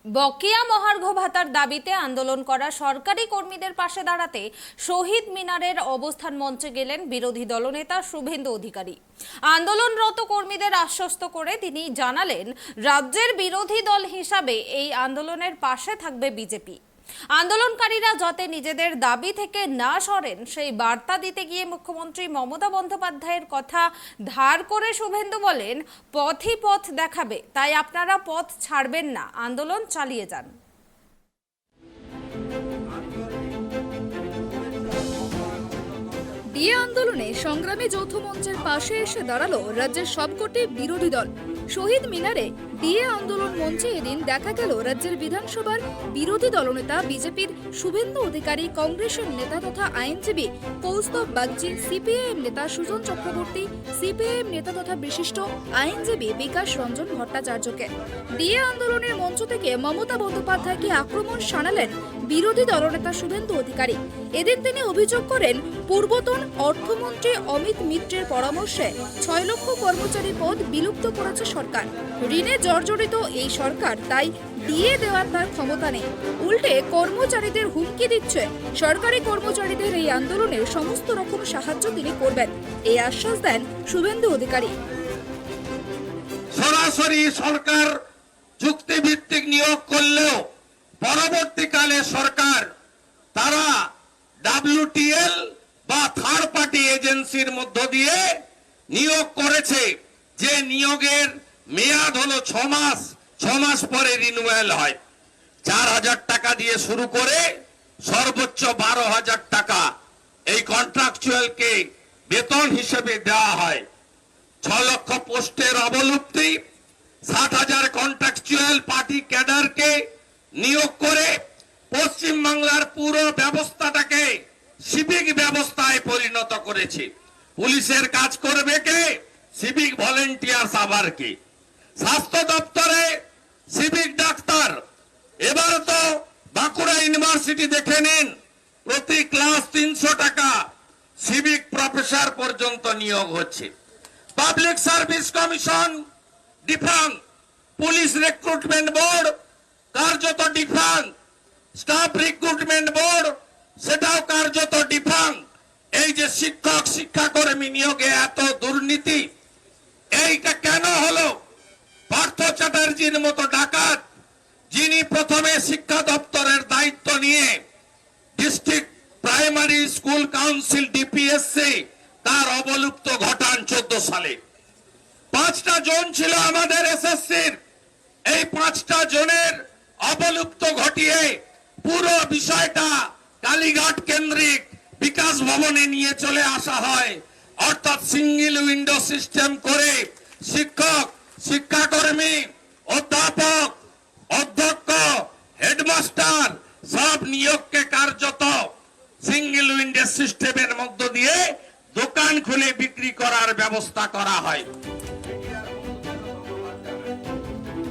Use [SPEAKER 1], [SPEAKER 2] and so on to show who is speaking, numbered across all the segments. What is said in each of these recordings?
[SPEAKER 1] বকেয়া মহার্ঘ ভাতার দাবিতে আন্দোলন করা সরকারি কর্মীদের পাশে দাঁড়াতে শহীদ মিনারের অবস্থান মঞ্চে গেলেন বিরোধী দলনেতা শুভেন্দু অধিকারী। আন্দোলনরত কর্মীদের আশ্বস্ত করে তিনি জানালেন, রাজ্যের বিরোধী দল হিসাবে এই আন্দোলনের পাশে থাকবে বিজেপি। আন্দোলনকারীরা যাতে নিজেদের দাবি থেকে না সরেন সেই বার্তা দিতে গিয়ে মুখ্যমন্ত্রী মমতা বন্দ্যোপাধ্যায়ের কথা ধার করে শুভেন্দু বলেন, পথই পথ দেখাবে, তাই আপনারা পথ ছাড়বেন না, আন্দোলন চালিয়ে যান।
[SPEAKER 2] ডিএ আন্দোলনে সংগ্রামী যৌথ মঞ্চের পাশে এসে দাঁড়ালো রাজ্যের সবকটি বিরোধী দল। শহীদ মিনারে ডিএ আন্দোলন মঞ্চে এদিন দেখা গেল রাজ্যের বিধানসভার বিরোধী দলনেতা বিজেপির শুভেন্দু অধিকারী, কংগ্রেসের নেতা তথা আইনজীবী কৌস্তব বাগচি, সিপিআইএম নেতা সুজন চক্রবর্তী, সিপিআইএম নেতা তথা বিশিষ্ট আইনজীবী বিকাশ রঞ্জন ভট্টাচার্যকে। ডিএ আন্দোলনের মঞ্চ থেকে মমতা বন্দ্যোপাধ্যায়কে আক্রমণ শানালেন বিরোধী দলনেতা শুভেন্দু অধিকারী। এদিন তিনি অভিযোগ করেন, পূর্বতন অর্থমন্ত্রী অমিত মিত্রের পরামর্শে 6 লক্ষ কর্মচারী পদ বিলুপ্ত করেছে সরকার। ঋণে জর্জরিত এই সরকার, তাই ডিএ দেওয়ার তার ক্ষমতা নেই। উল্টে কর্মচারীদের হুমকি দিচ্ছে। সরকারি কর্মচারীদের এই আন্দোলনের সমস্ত রকম সাহায্য তিনি করবেন, এই আশ্বাস দেন শুভেন্দু অধিকারী।
[SPEAKER 3] সরাসরি সরকার চুক্তিভিত্তিক নিয়োগ করলেও পরবর্তীকালে সরকার তারা WTL বা থার্ড পার্টি এজেন্সির মধ্য দিয়ে নিয়োগ করেছে, যে নিয়োগের মেয়াদ হলো 6 মাস। 6 মাস পরে রিনিউয়াল হয়। 4,000 টাকা দিয়ে শুরু করে সর্বোচ্চ 12,000 টাকা এই কন্ট্রাকচুয়ালকে বেতন হিসেবে দেওয়া হয়। 6 লক্ষ পোস্টের অবলুপ্তি, 60,000 কন্ট্রাকচুয়াল পার্টি ক্যাডারকে নিয়োগ করে পশ্চিমবাংলার পুরো ব্যবস্থাটাকে সিভিক ব্যবস্থায় পরিণত করেছে। পুলিশের কাজ করবে কে? Civic volunteers. আবার কি স্বাস্থ্য দপ্তরে সিভিক ডাক্তার। এবার তো বাঁকুড়া ইউনিভার্সিটি দেখে নিন, প্রতি ক্লাস 300 টাকা সিভিক প্রফেসর পর্যন্ত নিয়োগ হচ্ছে। Public service commission defunct, police recruitment board কার্যত ডিফাং, স্টাফ রিক্রুটমেন্ট বোর্ড সেটাও কার্যত ডিফাং। এই যে শিক্ষক শিক্ষাকর্মী নিয়োগে এত দুর্নীতি, এইটা কেন হলো? পার্থ চ্যাটার্জির মতো ডাকাত, যিনি প্রথমে শিক্ষা দপ্তরের দায়িত্ব নিয়ে district primary school council DPSC তার অবলুপ্ত ঘটান 14 সালে। 5টা জোন ছিল আমাদের এসএসসির। এই 5টা জোনের অবলুপ্ত ঘটিয়ে পুরো বিষয়টা কালীঘাট কেন্দ্রিক বিকাশ ভবনে নিয়ে চলে আসা হয়। অর্থাৎ সিঙ্গেল উইন্ডো সিস্টেম করে শিক্ষক শিক্ষাকর্মী অধ্যাপক অধ্যক্ষ হেডমাস্টার সব নিয়োগকে কার্যত সিঙ্গেল উইন্ডো সিস্টেমের মধ্য দিয়ে দোকান খুলে বিক্রি করার ব্যবস্থা করা হয়।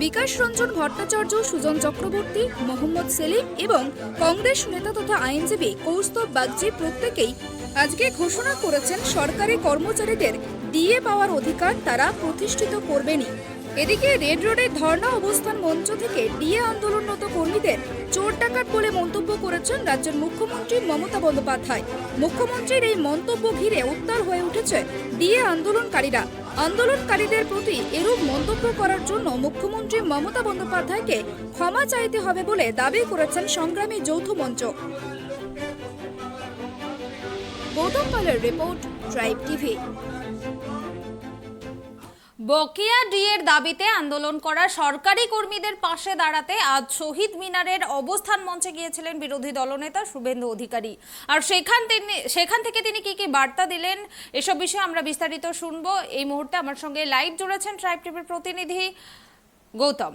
[SPEAKER 2] বিকাশ রঞ্জন ভট্টাচার্য, সুজন চক্রবর্তী, মোহাম্মদ সেলিম এবং কংগ্রেস নেতা তথা আইনজীবী কৌস্তব বাগচি প্রত্যেকেই আজকে ঘোষণা করেছেন, সরকারি কর্মচারীদের ডিএ পাওয়ার অধিকার তারা প্রতিষ্ঠিত করবেনই। এদিকে রেড রোডের ধর্ণা অবস্থান মঞ্চ থেকে ডিএ আন্দোলনরত কর্মীদের চোর ডাকাত বলে মন্তব্য করেছেন রাজ্যের মুখ্যমন্ত্রী মমতা বন্দ্যোপাধ্যায়। মুখ্যমন্ত্রীর এই মন্তব্য ঘিরে উত্তাল হয়ে উঠেছে ডিএ আন্দোলনকারীরা। আন্দোলনকারীদের প্রতি এরূপ মন্তব্য করার জন্য মুখ্যমন্ত্রী মমতা বন্দ্যোপাধ্যায়কে ক্ষমা চাইতে হবে বলে দাবি করেছেন সংগ্রামী যৌথ মঞ্চ। গৌতম পালের রিপোর্ট, ট্রাইব টিভি।
[SPEAKER 1] বকেয়া ডিএর দাবিতে আন্দোলন করা সরকারি কর্মীদের পাশে দাঁড়াতে আজ শহীদ মিনারের অবস্থান মঞ্চে গিয়েছিলেন বিরোধী দলনেতা শুভেন্দু অধিকারী। আর সেখান থেকে তিনি কি বার্তা দিলেন, এসব বিষয়ে আমরা বিস্তারিত শুনবো। এই মুহূর্তে আমার সঙ্গে লাইভ জুড়েছেন ট্রাইব টিভির প্রতিনিধি গৌতম।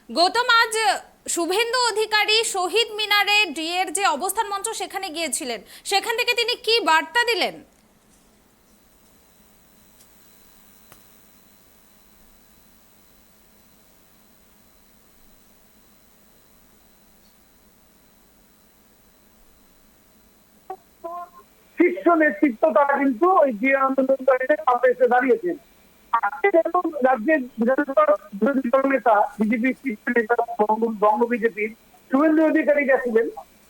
[SPEAKER 1] গৌতম, আজ শুভেন্দু অধিকারী শহীদ মিনারে ডিএর যে অবস্থান মঞ্চ সেখানে গিয়েছিলেন, সেখান থেকে তিনি কি বার্তা দিলেন?
[SPEAKER 4] শীর্ষ নেতৃত্ব তারা কিন্তু ওই ডিএ আন্দোলনকারীদের পাশে এসে দাঁড়িয়েছেন। আজকে যেমন রাজ্যের বিধানসভার বিরোধী দল নেতা বিজেপি নেতা বঙ্গ বিজেপির শুভেন্দু অধিকারী গেছিলেন,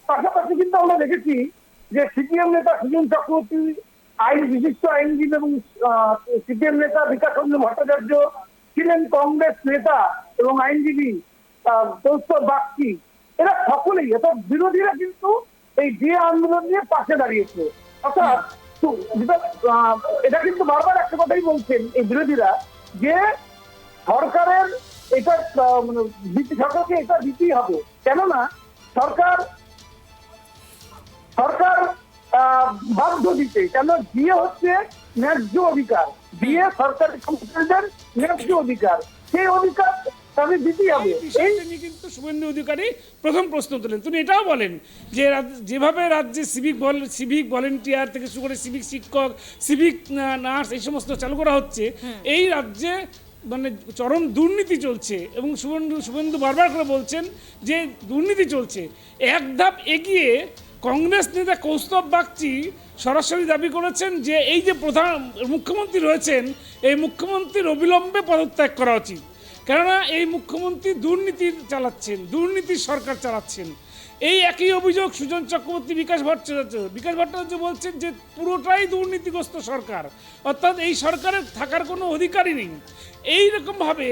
[SPEAKER 4] পাশাপাশি কিন্তু আমরা দেখেছি যে সিপিএম নেতা সুজন চক্রবর্তী, বিশিষ্ট আইনজীবী এবং সিপিএম নেতা বিকাশ চন্দ্র ভট্টাচার্য ছিলেন, কংগ্রেস নেতা এবং আইনজীবী কৌস্তব বাগচি, এরা সকলেই অর্থাৎ বিরোধীরা কিন্তু এই ডিএ আন্দোলন নিয়ে পাশে দাঁড়িয়েছে। অর্থাৎ এটা কিন্তু বারবার একটা কথাই বলছেন এই বিরোধীরা যে সরকারের এটা সরকারকে এটা দিতেই হবে, কেননা সরকার বাধ্য দিতে, কেন ডিএ হচ্ছে ন্যায্য অধিকার, ডিএ সরকারি কর্মচারীদের ন্যায্য অধিকার, সেই অধিকার তাদের দিতেই হবে। এই
[SPEAKER 5] কিন্তু শুভেন্দু অধিকারী প্রথম প্রশ্ন তোলেন, তিনি এটাও বলেন যে যেভাবে রাজ্যে সিভিক ভলেন্টিয়ার থেকে শুরু করে সিভিক শিক্ষক, সিভিক নার্স এই সমস্ত চালু করা হচ্ছে, এই রাজ্যে মানে চরম দুর্নীতি চলছে এবং শুভেন্দু বারবার করে বলছেন যে দুর্নীতি চলছে। এক ধাপ এগিয়ে কংগ্রেস নেতা কৌস্তব বাগচি সরাসরি দাবি করেছেন যে এই যে প্রধান মুখ্যমন্ত্রী রয়েছেন, এই মুখ্যমন্ত্রীর অবিলম্বে পদত্যাগ করা উচিত, কেননা এই মুখ্যমন্ত্রী দুর্নীতি চালাচ্ছেন, দুর্নীতির সরকার চালাচ্ছেন। এই একই অভিযোগ সুজন চক্রবর্তী, বিকাশ ভট্টাচার্য বলছেন যে পুরোটাই দুর্নীতিগ্রস্ত সরকার, অর্থাৎ এই সরকারের থাকার কোনো অধিকারই নেই। এই রকমভাবে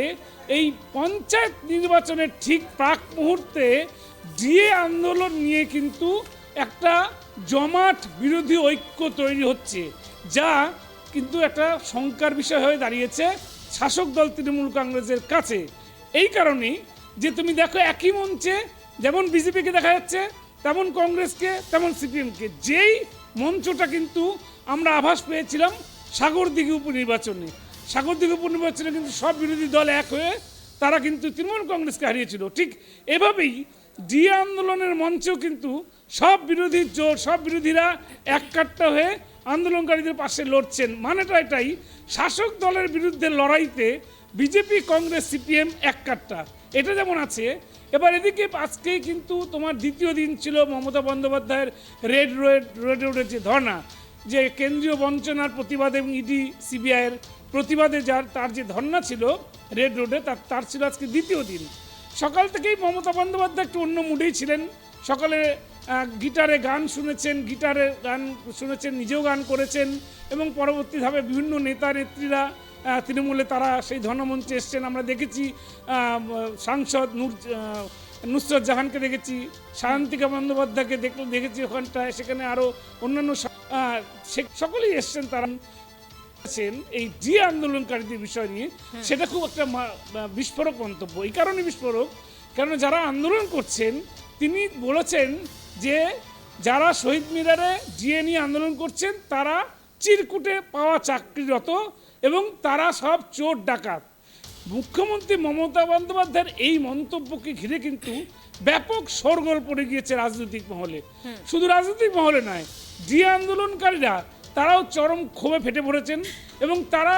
[SPEAKER 5] এই পঞ্চায়েত নির্বাচনের ঠিক প্রাক মুহূর্তে ডিএ আন্দোলন নিয়ে কিন্তু একটা জমাট বিরোধী ঐক্য তৈরি হচ্ছে, যা কিন্তু একটা শঙ্কার বিষয় হয়ে দাঁড়িয়েছে শাসক দল তৃণমূল কংগ্রেসের কাছে। এই কারণেই যে তুমি দেখো একই মঞ্চে যেমন বিজেপিকে দেখা যাচ্ছে, তেমন কংগ্রেসকে, তেমন সিপিএমকে, যেই মঞ্চটা কিন্তু আমরা আভাস পেয়েছিলাম সাগরদিঘি উপনির্বাচনে কিন্তু সব বিরোধী দল এক হয়ে তারা কিন্তু তৃণমূল কংগ্রেসকে হারিয়েছিল। ঠিক এভাবেই ডিএ আন্দোলনের মঞ্চেও কিন্তু সব বিরোধীরা এককাট্টা হয়ে আন্দোলনকারীদের পাশে লড়ছেন। মানেটা এটাই, শাসক দলের বিরুদ্ধে লড়াইতে বিজেপি, কংগ্রেস, সিপিএম এককাট্টা, এটা যেমন আছে। এবার এদিকে আজকেই কিন্তু তোমার দ্বিতীয় দিন ছিল মমতা বন্দ্যোপাধ্যায়ের রেড রোডের যে ধর্না, যে কেন্দ্রীয় বঞ্চনার প্রতিবাদে এবং ইডি সিবিআইয়ের প্রতিবাদে তার যে ধর্না ছিল রেড রোডে, তার ছিল আজকে দ্বিতীয় দিন। সকাল থেকেই মমতা বন্দ্যোপাধ্যায় একটু অন্য মুডেই ছিলেন। সকালে গিটারে গান শুনেছেন, নিজেও গান করেছেন এবং পরবর্তীভাবে বিভিন্ন নেতা নেত্রীরা তৃণমূলে তারা সেই ধর্মমঞ্চে এসছেন। আমরা দেখেছি সাংসদ নুসরত জাহানকে দেখেছি, সায়ন্তিকা বন্দ্যোপাধ্যায়কে দেখেছি ওখানটায়, সেখানে আরও অন্যান্য সকলেই এসছেন। তারা এই ডিএ আন্দোলনকারীদের বিষয় নিয়ে সেটা খুব একটা বিস্ফোরক মন্তব্য। এই কারণে বিস্ফোরক, কারণ যারা আন্দোলন করছেন তিনি বলেছেন যে যারা শহীদ মিনারে ডিএ নিয়ে আন্দোলন করছেন তারা চিরকুটে পাওয়া চাকরিরত এবং তারা সব চোর ডাকাত। মুখ্যমন্ত্রী মমতা বন্দ্যোপাধ্যায়ের এই মন্তব্যকে ঘিরে কিন্তু ব্যাপক শোরগোল পড়ে গিয়েছে রাজনৈতিক মহলে। শুধু রাজনৈতিক মহলে নয়, ডিএ আন্দোলনকারীরা তারাও চরম ক্ষোভে ফেটে পড়েছেন এবং তারা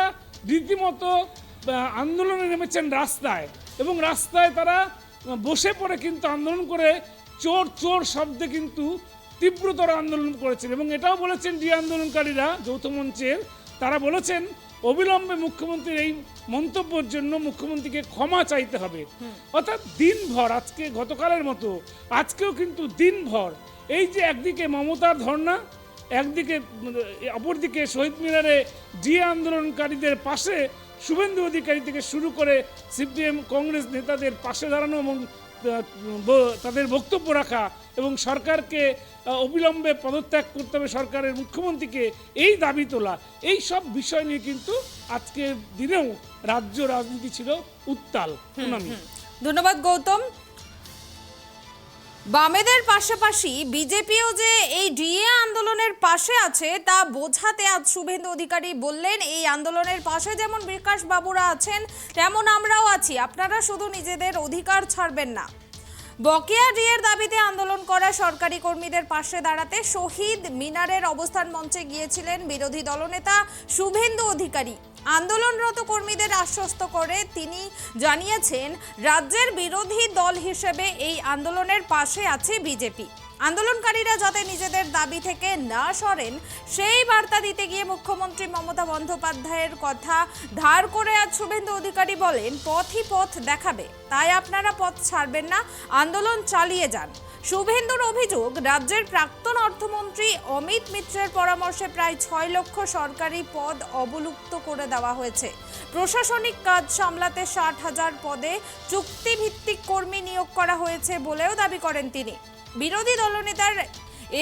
[SPEAKER 5] রীতিমতো আন্দোলনে নেমেছেন রাস্তায়, এবং রাস্তায় তারা বসে পড়ে কিন্তু আন্দোলন করে চোর চোর শব্দে কিন্তু তীব্রতর আন্দোলন করেছেন। এবং এটাও বলেছেন ডিএ আন্দোলনকারীরা যৌথ মঞ্চের, তারা বলেছেন অবিলম্বে মুখ্যমন্ত্রীর এই মন্তব্যের জন্য মুখ্যমন্ত্রীকে ক্ষমা চাইতে হবে। অর্থাৎ দিনভর, আজকে গতকালের মতো আজকেও কিন্তু দিনভর এই যে একদিকে মমতার ধর্না, একদিকে অপরদিকে শহীদ মিনারে ডিএ আন্দোলনকারীদের পাশে শুভেন্দু অধিকারী থেকে শুরু করে সিপিএম, কংগ্রেস নেতাদের পাশে দাঁড়ানো এবং তাদের বক্তব্য রাখা এবং সরকারকে অবিলম্বে পদত্যাগ করতে হবে সরকারের, মুখ্যমন্ত্রীকে এই দাবি তোলা, এই সব বিষয় নিয়ে কিন্তু আজকের দিনেও রাজ্য রাজনীতি ছিল উত্তাল।
[SPEAKER 1] ধন্যবাদ গৌতম। বামেদের পাশাপাশি বিজেপিও যে এই ডিএ আন্দোলনের পাশে আছে তা বোঝাতে আজ শুভেন্দু অধিকারী বললেন, এই আন্দোলনের পাশে যেমন বিকাশ বাবুরা আছেন তেমন আমরাও আছি, আপনারা শুধু নিজেদের অধিকার ছাড়বেন না। বকেয়া ডিএর দাবিতে আন্দোলন করা সরকারি কর্মীদের পাশে দাঁড়াতে শহীদ মিনারের অবস্থান মঞ্চে গিয়েছিলেন বিরোধী দলনেতা শুভেন্দু অধিকারী। আন্দোলনরত কর্মীদের আশ্বস্ত করে তিনি জানিয়েছেন রাজ্যের বিরোধী দল হিসেবে এই আন্দোলনের পাশে আছে বিজেপি। আন্দোলনকারীরা যাতে নিজেদের দাবি থেকে না সরেন সেই বার্তা দিতে গিয়ে মুখ্যমন্ত্রী মমতা বন্দ্যোপাধ্যায়ের কথা ধার করে আজ শুভেন্দু অধিকারী বলেন, পথই পথ দেখাবে, তাই আপনারা পথ ছাড়বেন না, আন্দোলন চালিয়ে যান। শুভেন্দুর অভিযোগ, রাজ্যের প্রাক্তন অর্থমন্ত্রী অমিত মিত্রের পরামর্শে প্রায় 6 লক্ষ সরকারি পদ অবলুপ্ত করে দেওয়া হয়েছে। প্রশাসনিক কাজ সামলাতে 60,000 পদে চুক্তিভিত্তিক কর্মী নিয়োগ করা হয়েছে বলেও দাবি করেন তিনি। বিরোধী দলনেতার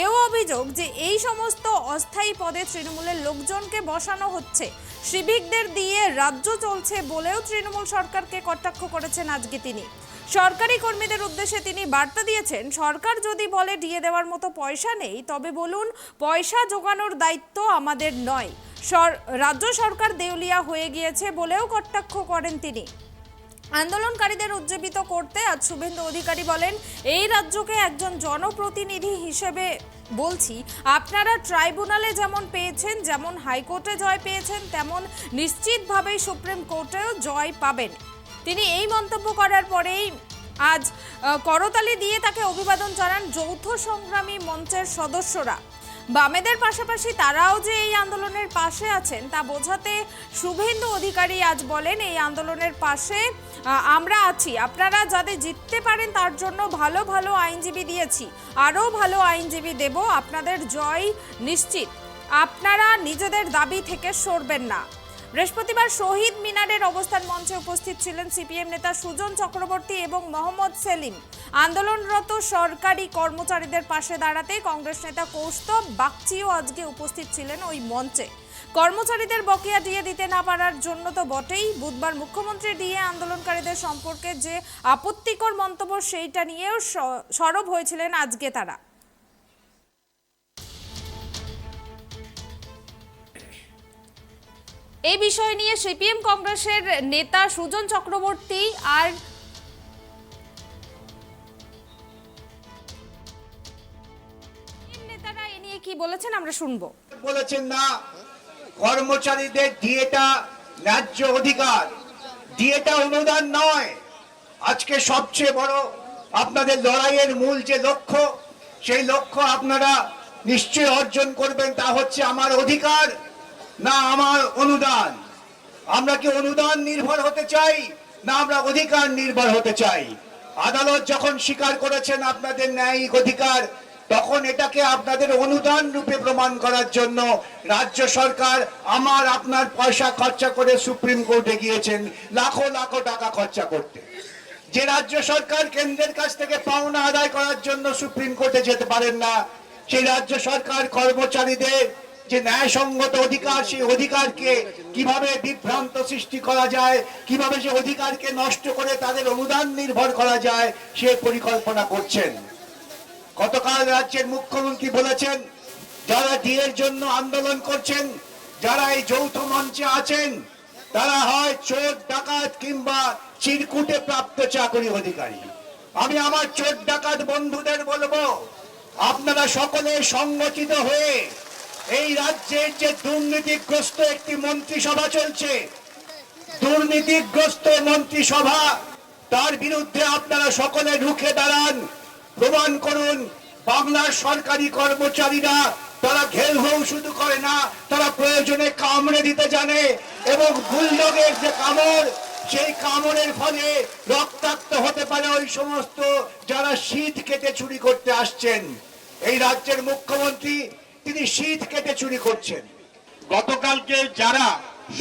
[SPEAKER 1] এও অভিযোগ যে এই সমস্ত অস্থায়ী পদে তৃণমূলের লোকজনকে বসানো হচ্ছে, সিভিকদের দিয়ে রাজ্য চলছে বলেও তৃণমূল সরকারকে কটাক্ষ করেছেন আজকে তিনি। সরকারি কর্মীদের উদ্দেশ্যে তিনি বার্তা দিয়েছেন, সরকার যদি বলে দিয়ে দেওয়ার মতো পয়সা নেই তবে বলুন, পয়সা জোগানোর দায়িত্ব আমাদের নয়। রাজ্য সরকার দেউলিয়া হয়ে গিয়েছে বলেও কটাক্ষ করেন তিনি। আন্দোলনকারীদের উজ্জীবিত করতে আজ শুভেন্দু অধিকারী বলেন, এই রাজ্যকে একজন জনপ্রতিনিধি হিসেবে বলছি, আপনারা ট্রাইব্যুনালে যেমন পেয়েছেন, যেমন হাইকোর্টে জয় পেয়েছেন, তেমন নিশ্চিতভাবেই সুপ্রিম কোর্টেও জয় পাবেন। তিনি এই মন্তব্য করার পরেই আজ করতালি দিয়ে তাকে অভিবাদন জানান যৌথ সংগ্রামী মঞ্চের সদস্যরা। বামেদের পাশাপাশি তারাও যে এই আন্দোলনের পাশে আছেন তা বোঝাতে শুভেন্দু অধিকারী আজ বলেন, এই আন্দোলনের পাশে আমরা আছি, আপনারা যাতে জিততে পারেন তার জন্য ভালো ভালো আইনজীবী দিয়েছি, আরও ভালো আইনজীবী দেব, আপনাদের জয় নিশ্চিত, আপনারা নিজেদের দাবি থেকে সরবেন না। বৃহস্পতিবার শহীদ মিনারের অবস্থান মঞ্চে উপস্থিত ছিলেন সিপিএম নেতা সুজন চক্রবর্তী এবং মোহাম্মদ সেলিম। আন্দোলনরত সরকারি কর্মচারীদের পাশে দাঁড়াতে কংগ্রেস নেতা কৌস্তব বাগচিও আজকে উপস্থিত ছিলেন ওই মঞ্চে। কর্মচারীদের বকেয়া ডিএ দিতে না পারার জন্য তো বটেই, বুধবার মুখ্যমন্ত্রী ডিএ আন্দোলনকারীদের সম্পর্কে যে আপত্তিকর মন্তব্য সেইটা নিয়েও সরব হয়েছিলেন আজকে তারা। এই বিষয় নিয়ে সিপিএম কংগ্রেসের নেতা সুজন চক্রবর্তী আর নেতারা এ নিয়ে কি বলেছেন আমরা শুনবো।
[SPEAKER 6] বলেছেন না, কর্মচারীদের ডিএটা ন্যায্য অধিকার, ডিএটা অনুদান নয়। আজকে সবচেয়ে বড় আপনাদের লড়াইয়ের মূল যে লক্ষ্য, সেই লক্ষ্য আপনারা নিশ্চয় অর্জন করবেন, তা হচ্ছে আমার অধিকার না আমার অনুদান। আমরা কি অনুদান নির্ভর হতে চাই না আমরা অধিকার নির্ভর হতে চাই? আদালত যখন স্বীকার করেছেন আপনাদের ন্যায়িক অধিকার, তখন এটাকে আপনাদের অনুদান রূপে প্রমাণ করার জন্য রাজ্য সরকার আমার আপনার পয়সা খরচা করে সুপ্রিম কোর্টে গিয়েছেন লাখো লাখো টাকা খরচা করতে। যে রাজ্য সরকার কেন্দ্রের কাছ থেকে পাওনা আদায় করার জন্য সুপ্রিম কোর্টে যেতে পারেন না, সেই রাজ্য সরকার কর্মচারীদের যে ন্যায়সঙ্গত অধিকার, সেই অধিকারকে কিভাবে বিভ্রান্ত সৃষ্টি করা যায়, কিভাবে সেই অধিকারকে নষ্ট করে তাদের অনুদান নির্ভর করা যায়, সে পরিকল্পনা করছেন। গতকাল রাজ্যের মুখ্যমন্ত্রী বলেছেন, যারা ডিএর জন্য আন্দোলন করছেন, যারা এই যৌথ মঞ্চে আছেন, তারা হয় চোর ডাকাত কিংবা চিরকুটে প্রাপ্ত চাকরি অধিকারী। আমি আমার চোর ডাকাত বন্ধুদের বলবো, আপনারা সকলে সংগঠিত হয়ে এই রাজ্যের যে দুর্নীতিগ্রস্ত একটি মন্ত্রিসভা চলছে, দুর্নীতিগ্রস্ত মন্ত্রিসভা, তার বিরুদ্ধে আপনারা সকলে রুখে দাঁড়ান। প্রমাণ করুন বাংলার সরকারি কর্মচারীরা তারা ঘেউ শুধু করে না, তারা প্রয়োজনে কামড়ে দিতে জানে, এবং বুলডগের যে কামড়, সেই কামড়ের ফলে রক্তাক্ত হতে পারে ওই সমস্ত যারা শীত কেটে চুরি করতে আসছেন। এই রাজ্যের মুখ্যমন্ত্রী তিনি শীত কেটে চুরি করছেন।
[SPEAKER 7] গতকালকে যারা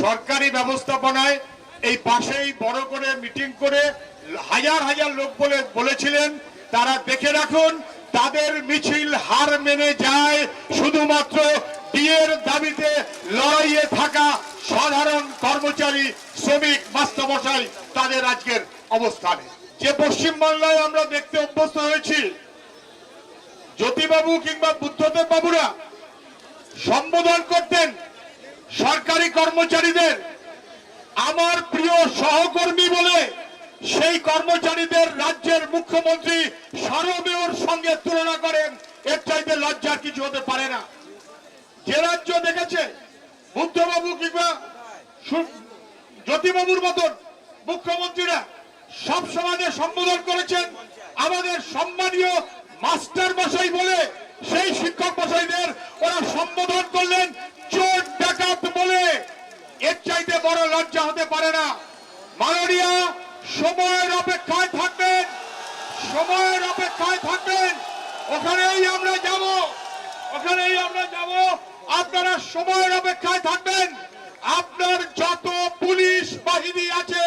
[SPEAKER 7] সরকারি ব্যবস্থাপনায় এই পাশেই বড় করে মিটিং করে হাজার হাজার লোক বলেছিলেন, তারা দেখে রাখুন তাদের মিছিল হার মেনে যায় শুধুমাত্র ডিএর দাবিতে লড়াইয়ে থাকা সাধারণ কর্মচারী, শ্রমিক, মাস্টারমশাই তাদের আজকের অবস্থানে। যে পশ্চিমবাংলায় আমরা দেখতে অভ্যস্ত হয়েছি, জ্যোতিবাবু কিংবা বুদ্ধদেব বাবুরা সম্বোধন করতেন সরকারি কর্মচারীদের আমার প্রিয় সহকর্মী বলে, সেই কর্মচারীদের রাজ্যের মুখ্যমন্ত্রী সারমেয়র সঙ্গে তুলনা করেন। এর চাইতে লজ্জার কিছু হতে পারে না। যে রাজ্য দেখেছে বুদ্ধবাবু কিংবা জ্যোতিবাবুর মতন মুখ্যমন্ত্রীরা সব সমাজে সম্বোধন করেছেন আমাদের সম্মানীয় মাস্টার মশাই বলে সেই শিক্ষক মশাইদের ওরা সম্বোধন করলেন চোর ডাকাত বলে। এর চাইতে বড় লজ্জা হতে পারে না। মাননীয় সময়ের অপেক্ষায় থাকবেন, সময়ের অপেক্ষায় থাকবেন। ওখানেই আমরা যাব, ওখানেই আমরা যাব। আপনারা সময়ের অপেক্ষায় থাকবেন। আপনার যত পুলিশ বাহিনী আছে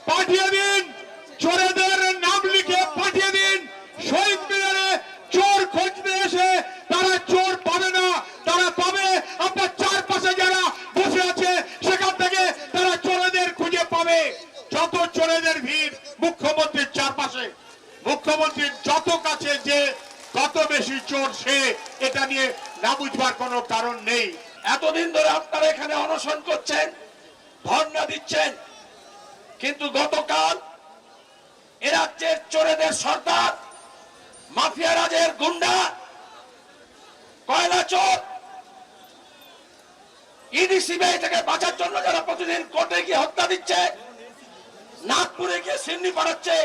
[SPEAKER 7] পাঠিয়ে দিন, চোরেদের নাম লিখে পাঠিয়ে দিন। শহীদ মিনারে চোর খুঁজতে এসে তারা চোর পাবে না, তারা পাবে আপনার চারপাশে যারা বসে আছে সেখান থেকে তারা চোরেদের খুঁজে পাবে। যত চোরেদের ভিড় মুখ্যমন্ত্রীর চারপাশে, মুখ্যমন্ত্রীর যত কাছে যে তত বেশি চোর সে, এটা নিয়ে না বুঝবার কোনো কারণ নেই।
[SPEAKER 8] এতদিন ধরে আপনারা এখানে অনশন করছেন, ধর্ণা দিচ্ছেন, কিন্তু গতকাল এ রাজ্যের চোরেদের সর্দার, মাফিয়া রাজের গুন্ডা, কয়লা চোর, ইডি সিবিআই থেকে বাঁচার জন্য যারা প্রতিদিন কোর্টে গিয়ে হত্যা দিচ্ছে, নাগপুরে গিয়ে সিন্নি পাঠাচ্ছে,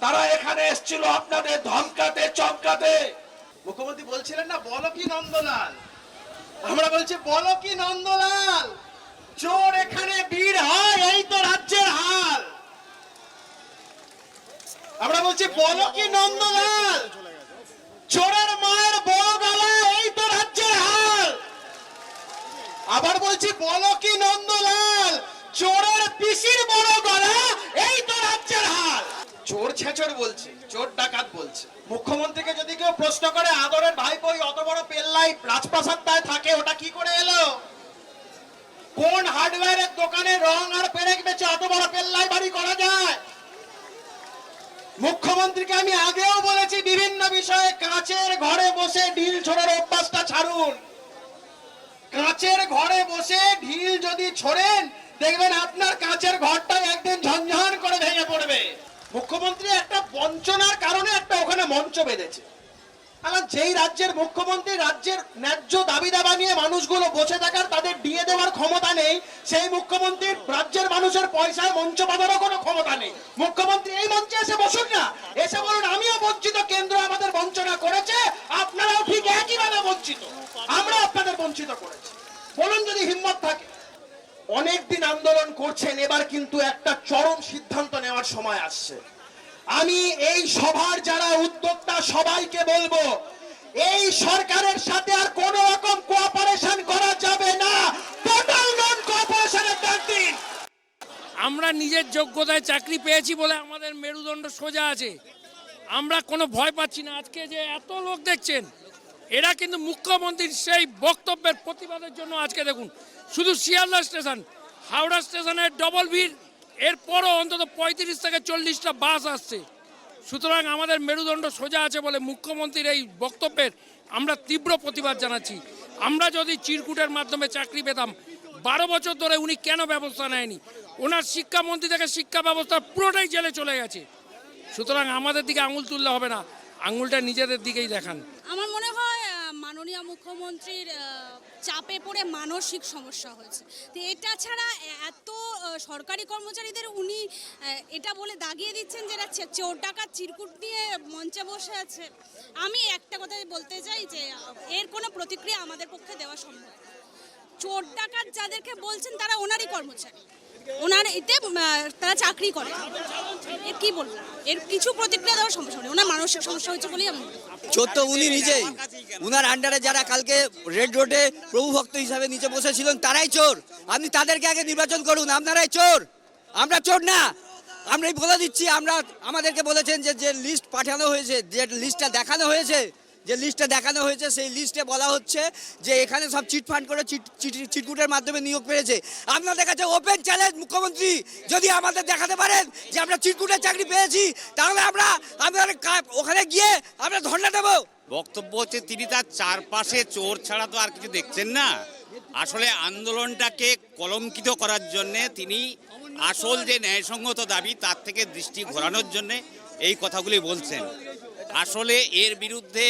[SPEAKER 8] তারা এখানে এসেছিল আপনাদের ধমকাতে চমকাতে।
[SPEAKER 9] মুখ্যমন্ত্রী বলছিলেন না বলো কি নন্দলাল, আমরা বলছি বলো কি নন্দলাল, চোর এখানে ভিড় হয় এই তো রাজ্যের হাল। আমরা বলছি বলো কি নন্দলাল, চোরের মায়ের বড় গলা এই তো রাজ্যের হাল। আবার বলছি বলো কি নন্দলাল, চোরের পিসির বড় গলা এই তো রাজ্যের হাল। চোর ছেচর বলছে, চোর ডাকাত বলছে। মুখ্যমন্ত্রীকে যদি কেউ প্রশ্ন করে আদরের ভাইপো অত বড় পেল্লাই রাজপ্রাসাদটায় থাকে ওটা কি করে এলো, কোন হার্ডওয়্যারের দোকানে রং আর পেরেক বেচে অত বড় পেল্লাই বাড়ি করা যায়। মুখ্যমন্ত্রীকে আমি আগেও বলেছি বিভিন্ন বিষয়ে, কাঁচের ঘরে বসে ঢিল ছোড়ার অভ্যাসটা ছাড়ুন। কাঁচের ঘরে বসে ঢিল যদি ছোড়েন দেখবেন আপনার কাঁচের ঘরটা একদিন ঝনঝন করে ভেঙে পড়বে। মুখ্যমন্ত্রী একটা বঞ্চনার কারণে একটা ওখানে মঞ্চ বেঁধেছে। যেই রাজ্যের মুখ্যমন্ত্রী রাজ্যের ন্যায্য দাবি দাবা নিয়ে মানুষগুলো বসে থাকার তাদের দিয়ে দেওয়ার ক্ষমতা নেই, সেই মুখ্যমন্ত্রীর রাজ্যের মানুষের পয়সায় মঞ্চ বাঁধারও কোনো ক্ষমতা নেই। মুখ্যমন্ত্রী এই মঞ্চে এসে বসুন না, এসে বলুন আমিও বঞ্চিত, কেন্দ্র আমাদের বঞ্চনা করেছে, আপনারাও ঠিক একইভাবে বঞ্চিত, আমরা আপনাদের বঞ্চিত করেছি, বলুন যদি হিম্মত থাকে। অনেকদিন আন্দোলন করছেন, এবার কিন্তু একটা চরম সিদ্ধান্ত নেওয়ার সময় আসছে। আমি এই সভার যারা উদ্যোক্তা সবাইকে বলবো, এই সরকারের সাথে আর কোন রকম কোঅপারেশন করা যাবে না, টোটাল নন কোঅপারেশনের ডাক দিন।
[SPEAKER 10] আমরা নিজের যোগ্যতায় চাকরি পেয়েছি বলে আমাদের মেরুদণ্ড সোজা আছে, আমরা কোনো ভয় পাচ্ছি না। আজকে যে এত লোক দেখছেন এরা কিন্তু মুখ্যমন্ত্রীর সেই বক্তব্যের প্রতিবাদের জন্য আজকে দেখুন শুধু শিয়ালদা স্টেশন, হাওড়া স্টেশনের ডবল ভিড়, এরপরও অন্তত 35 থেকে 40টা বাস আসছে। সুতরাং আমাদের মেরুদণ্ড সোজা আছে বলে মুখ্যমন্ত্রীর এই বক্তব্যের আমরা তীব্র প্রতিবাদ জানাচ্ছি। আমরা যদি চিরকুটের মাধ্যমে চাকরি পেতাম, 12 বছর ধরে উনি কেন ব্যবস্থা নেয়নি? ওনার শিক্ষামন্ত্রী থেকে শিক্ষা ব্যবস্থা পুরোটাই জেলে চলে গেছে। সুতরাং আমাদের দিকে আঙুল তুললে হবে না, আঙুলটা নিজেদের দিকেই দেখান।
[SPEAKER 11] আমার মনে হয় মাননীয় মুখ্যমন্ত্রীর চাপে পড়ে মানসিক সমস্যা হয়েছে। তো এটা ছাড়া এত সরকারি কর্মচারীদের উনি এটা বলে দাগিয়ে দিচ্ছেন যে এরা চোর ডাকাত চিরকুট নিয়ে মঞ্চে বসে আছে। আমি একটা কথাই বলতে চাই যে এর কোনো প্রতিক্রিয়া আমাদের পক্ষে দেওয়া সম্ভব। চোর ডাকাত যাদেরকে বলছেন তারা ওনারই কর্মচারী, ওনার এতে তারা চাকরি করে। এর কি বলবো, এর কিছু প্রতিক্রিয়া দেওয়ার সমস্যা নেই, ওনার মানসিক সমস্যা হয়েছে বলেই আমি
[SPEAKER 12] চোর তো উনি নিজেই, উনার আন্ডারে যারা কালকে রেড রোডে প্রভু ভক্ত হিসাবে নিচে বসেছিলেন তারাই চোর। আপনি তাদেরকে আগে নির্বাচন করুন, আপনারাই চোর, আমরা চোর না। আমরাই বলে দিচ্ছি, আমাদেরকে বলেছেন যে লিস্ট পাঠানো হয়েছে, যে লিস্টটা দেখানো হয়েছে, সেই লিস্টে বলা হচ্ছে যে এখানে সব চিটফান্ড করে চিটকুটের মাধ্যমে নিয়োগ পেয়েছে। আপনাদের কাছে ওপেন চ্যালেঞ্জ মুখ্যমন্ত্রী, যদি আমাদের দেখাতে পারেন যে আমরা চিটকুটের চাকরি পেয়েছি তাহলে আমরা ওখানে গিয়ে আমরা ধর্ণা দেবো।
[SPEAKER 13] বক্তব্য হচ্ছে তিনি তার চারপাশে চোর ছাড়া তো আর কিছু দেখছেন না। আসলে আন্দোলনটাকে কলঙ্কিত করার জন্যে তিনি আসল যে ন্যায়সঙ্গত দাবি তার থেকে দৃষ্টি ঘোরানোর জন্যে এই কথাগুলি বলছেন। আসলে এর বিরুদ্ধে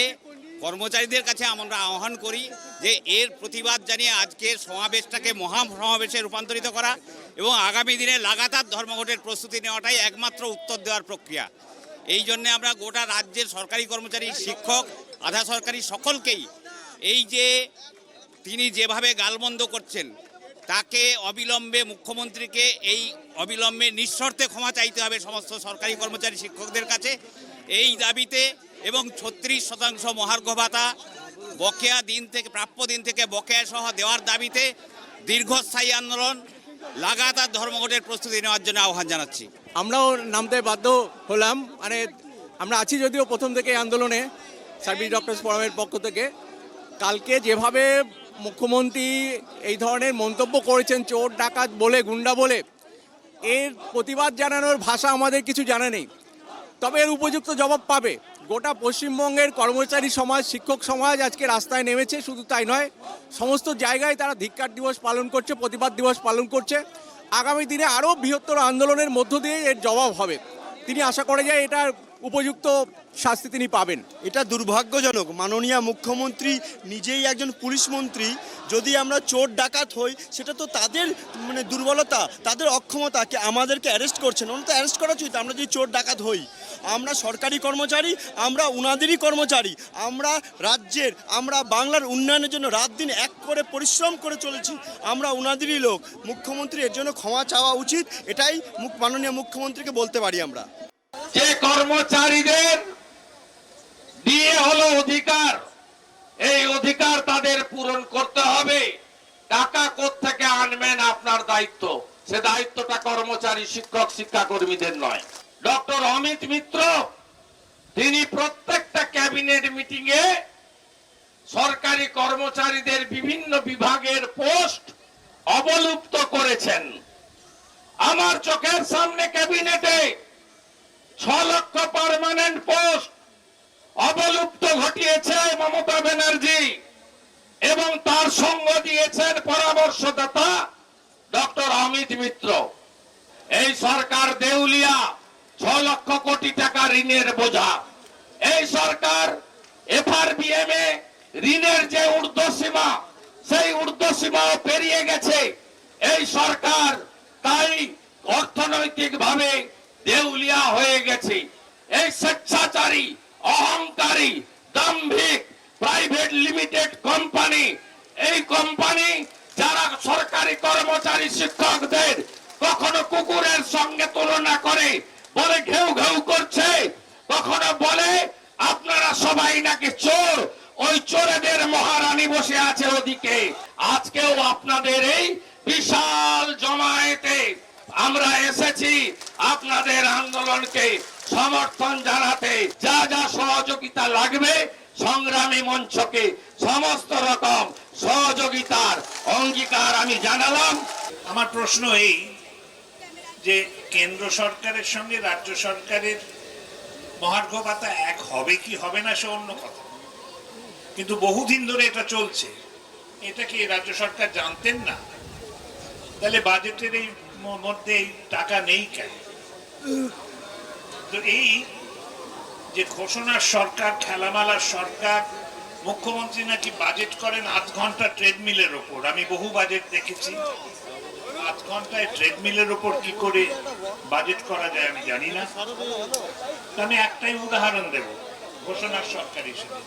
[SPEAKER 13] কর্মচারীদের কাছে আমরা আহ্বান করি যে এর প্রতিবাদ জানিয়ে আজকের সমাবেশটাকে মহা সমাবেশে রূপান্তরিত করা এবং আগামী দিনে লাগাতার ধর্মঘটের প্রস্তুতি নেওয়াটাই একমাত্র উত্তর দেওয়ার প্রক্রিয়া। এই জন্যে আমরা গোটা রাজ্যের সরকারি কর্মচারী, শিক্ষক, আধা সরকারি সকলকেই এই যে তিনি যেভাবে গালমন্দ করছেন, তাকে অবিলম্বে মুখ্যমন্ত্রীকে এই অবিলম্বে নিঃশর্তে ক্ষমা চাইতে হবে সমস্ত সরকারি কর্মচারী শিক্ষকদের কাছে। এই দাবিতে এবং 36% মহার্ঘ ভাতা বকেয়া দিন থেকে, প্রাপ্য দিন থেকে বকেয়া সহ দেওয়ার দাবিতে দীর্ঘস্থায়ী আন্দোলন, লাগাতার ধর্মঘটের প্রস্তুতি নেওয়ার জন্য আহ্বান জানাচ্ছি।
[SPEAKER 14] আমরাও নামতে বাধ্য হলাম, মানে আমরা আছি যদিও প্রথম থেকে এই আন্দোলনে সার্ভিস ডক্টরস ফোরামের পক্ষ থেকে। কালকে যেভাবে মুখ্যমন্ত্রী এই ধরনের মন্তব্য করেছেন, চোর ডাকাত বলে, গুন্ডা বলে, এর প্রতিবাদ জানানোর ভাষা আমাদের কিছু জানা নেই। তবে এর উপযুক্ত জবাব পাবে। গোটা পশ্চিমবঙ্গের কর্মচারী সমাজ, শিক্ষক সমাজ আজকে রাস্তায় নেমেছে। শুধু তাই নয়, সমস্ত জায়গায় তারা ধিক্কার দিবস পালন করছে, প্রতিবাদ দিবস পালন করছে। আগামী দিনে আরও বৃহত্তর আন্দোলনের মধ্য দিয়ে এর জবাব হবে। তিনি আশা করে যে এটার উপযুক্ত শাস্তি তিনি পাবেন।
[SPEAKER 15] এটা দুর্ভাগ্যজনক, মাননীয় মুখ্যমন্ত্রী নিজেই একজন পুলিশ মন্ত্রী। যদি আমরা চোর ডাকাত হই, সেটা তো তাদের মানে দুর্বলতা, তাদের অক্ষমতাকে আমাদেরকে অ্যারেস্ট করছেন। ওনারা তো অ্যারেস্ট করা উচিত আমরা যদি চোর ডাকাত হই। আমরা সরকারি কর্মচারী, আমরা উনাদেরই কর্মচারী। আমরা রাজ্যের, আমরা বাংলার উন্নয়নের জন্য রাত দিন এক করে পরিশ্রম করে চলেছি। আমরা উনাদেরই লোক। মুখ্যমন্ত্রী এর জন্য ক্ষমা চাওয়া উচিত, এটাই মাননীয় মুখ্যমন্ত্রীকে বলতে পারি আমরা।
[SPEAKER 3] যে কর্মচারীদের দিয়ে হলো অধিকার, এই অধিকার তাদের পূরণ করতে হবে। টাকা কোত্থেকে আনবেন আপনার দায়িত্ব, সে দায়িত্বটা কর্মচারী, শিক্ষক, শিক্ষাকর্মীদের নয়। ডক্টর অমিত মিত্র তিনি প্রত্যেকটা ক্যাবিনেট মিটিং এ সরকারি কর্মচারীদের বিভিন্ন বিভাগের পোস্ট অবলুপ্ত করেছেন। আমার চোখের সামনে ক্যাবিনেটে 6 লক্ষ পার্মানেন্ট পোস্ট অবলুপ্ত ঘটিয়েছে মমতা ব্যানার্জি, এবং তার সঙ্গ দিয়েছেন পরামর্শদাতা ডক্টর অমিত মিত্র। এই সরকার দেউলিয়া, 6 লক্ষ কোটি টাকা ঋণের বোঝা। এই সরকার এফআরবিএম এ ঋণের যে ঊর্ধ্বসীমা, সেই ঊর্ধ্বসীমাও পেরিয়ে গেছে এই সরকার। তাই অর্থনৈতিক ভাবে দেউলিয়া হয়ে গেছে। এই স্বেচ্ছাচারী, অহংকারী, দাম্ভিক প্রাইভেট লিমিটেড কোম্পানি, এই কোম্পানি যারা সরকারি কর্মচারী শিক্ষকদের কখনো কুকুরের সঙ্গে তুলনা করে, বলে ঘেউ ঘেউ করছে, কখনো বলে আপনারা সবাই নাকি চোর, ওই চোরেদের মহারানী বসে আছে ওদিকে। আজকেও আপনাদের এই বিশাল জমায়েতে আমরা এসেছি আপনাদের আন্দোলনকে সমর্থন জানাতে। যা যা সহযোগিতা লাগবে সংগ্রামী মঞ্চকে সমস্ত রকম সহযোগিতার অঙ্গীকার আমি জানালাম।
[SPEAKER 16] আমার প্রশ্ন এই যে কেন্দ্র সরকারের সঙ্গে রাজ্য সরকারের মহার্ঘ ভাতা এক হবে কি হবে না সে অন্য কথা, কিন্তু বহুদিন ধরে এটা চলছে। এটা কি রাজ্য সরকার জানতেন না? তাহলে বাজেটের এই মধ্যে এই টাকা নেই কেন? তো এই যে ঘোষণার সরকার, খেলামেলার সরকার, মুখ্যমন্ত্রী নাকি বাজেট করেন 8 ঘন্টা ট্রেডমিলের ওপর। আমি বহু বাজেট দেখেছি। 8 ঘন্টায় ট্রেডমিলের ওপর কি করে বাজেট করা যায় আমি জানি না। আমি একটাই উদাহরণ দেব ঘোষণার সরকার হিসেবে।